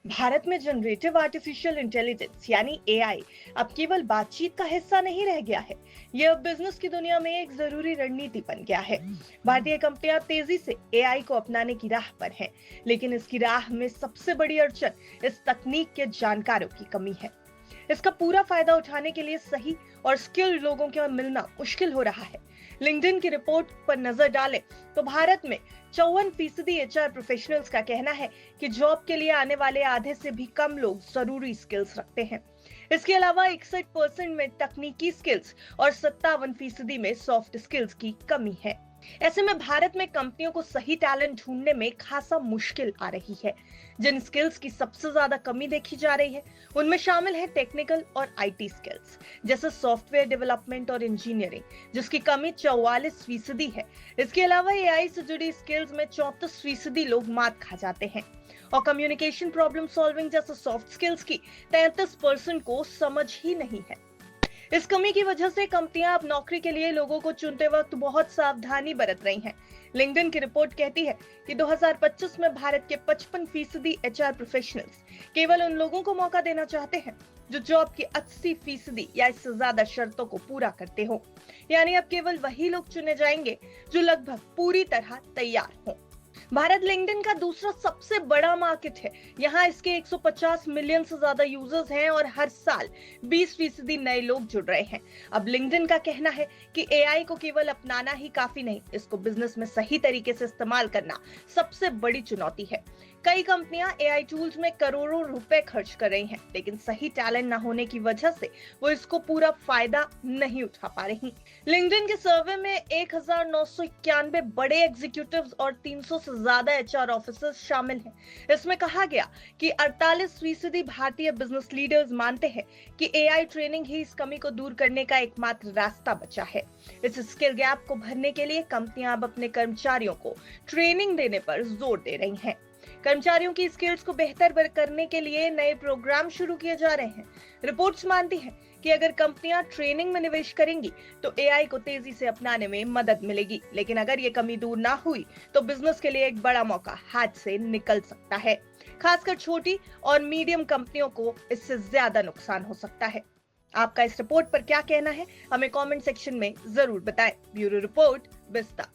भारत में generative artificial intelligence यानी AI अब केवल बातचीत का हिस्सा नहीं रह गया है। यह अब बिजनेस की दुनिया में एक जरूरी रणनीति बन गया है। भारतीय कंपनियां तेजी से एआई को अपनाने की राह पर हैं, लेकिन इसकी राह में सबसे बड़ी अड़चन इस तकनीक के जानकारों की कमी है। इसका पूरा फायदा उठाने के लिए सही और स्किल्ड लोगों का मिलना मुश्किल हो रहा है। लिंक्डइन की रिपोर्ट पर नजर डालें तो भारत में 54% एचआर प्रोफेशनल्स का कहना है कि जॉब के लिए आने वाले आधे से भी कम लोग जरूरी स्किल्स रखते हैं। इसके अलावा 61% में तकनीकी स्किल्स और 57% में सॉफ्ट स्किल्स की कमी है। ऐसे में भारत में कंपनियों को सही टैलेंट ढूंढने में खासा मुश्किल आ रही है। जिन स्किल्स की सबसे ज्यादा कमी देखी जा रही है उनमें शामिल है टेक्निकल और आईटी स्किल्स, जैसे सॉफ्टवेयर डेवलपमेंट और इंजीनियरिंग, जिसकी कमी 44% है। इसके अलावा एआई से जुड़ी स्किल्स में 34% लोग मात खा जाते हैं और कम्युनिकेशन प्रॉब्लम सॉल्विंग जैसे सॉफ्ट स्किल्स की 33% को समझ ही नहीं है। इस कमी की वजह से कंपनियां अब नौकरी के लिए लोगों को चुनते वक्त बहुत सावधानी बरत रही हैं। लिंक्डइन की रिपोर्ट कहती है कि 2025 में भारत के 55% एचआर प्रोफेशनल्स केवल उन लोगों को मौका देना चाहते हैं जो जॉब की 80% या इससे ज्यादा शर्तों को पूरा करते हो। यानी अब केवल वही लोग चुने जाएंगे जो लगभग पूरी तरह तैयार हों। भारत लिंक्डइन का दूसरा सबसे बड़ा मार्केट है। यहाँ इसके 150 मिलियन से ज्यादा यूजर्स हैं और हर साल 20% नए लोग जुड़ रहे हैं। अब लिंक्डइन का कहना है कि एआई को केवल अपनाना ही काफी नहीं, इसको बिजनेस में सही तरीके से इस्तेमाल करना सबसे बड़ी चुनौती है। कई कंपनियां एआई टूल्स में करोड़ों रुपए खर्च कर रही हैं, लेकिन सही टैलेंट न होने की वजह से वो इसको पूरा फायदा नहीं उठा पा रही। लिंक्डइन के सर्वे में 1991 बड़े एग्जीक्यूटिव्स और 300 से ज्यादा एचआर ऑफिसर्स शामिल हैं। इसमें कहा गया कि 48% भारतीय बिजनेस लीडर्स मानते हैं कि एआई ट्रेनिंग ही इस कमी को दूर करने का एकमात्र रास्ता बचा है। इस स्किल गैप को भरने के लिए कंपनियां अब अपने कर्मचारियों को ट्रेनिंग देने पर जोर दे रही हैं। कर्मचारियों की स्किल्स को बेहतर करने के लिए नए प्रोग्राम शुरू किए जा रहे हैं। रिपोर्ट्स मानती हैं कि अगर कंपनियां ट्रेनिंग में निवेश करेंगी तो एआई को तेजी से अपनाने में मदद मिलेगी, लेकिन अगर ये कमी दूर ना हुई तो बिजनेस के लिए एक बड़ा मौका हाथ से निकल सकता है। खासकर छोटी और मीडियम कंपनियों को इससे ज्यादा नुकसान हो सकता है। आपका इस रिपोर्ट पर क्या कहना है, हमें कमेंट सेक्शन में जरूर बताएं। ब्यूरो रिपोर्ट, विस्तार।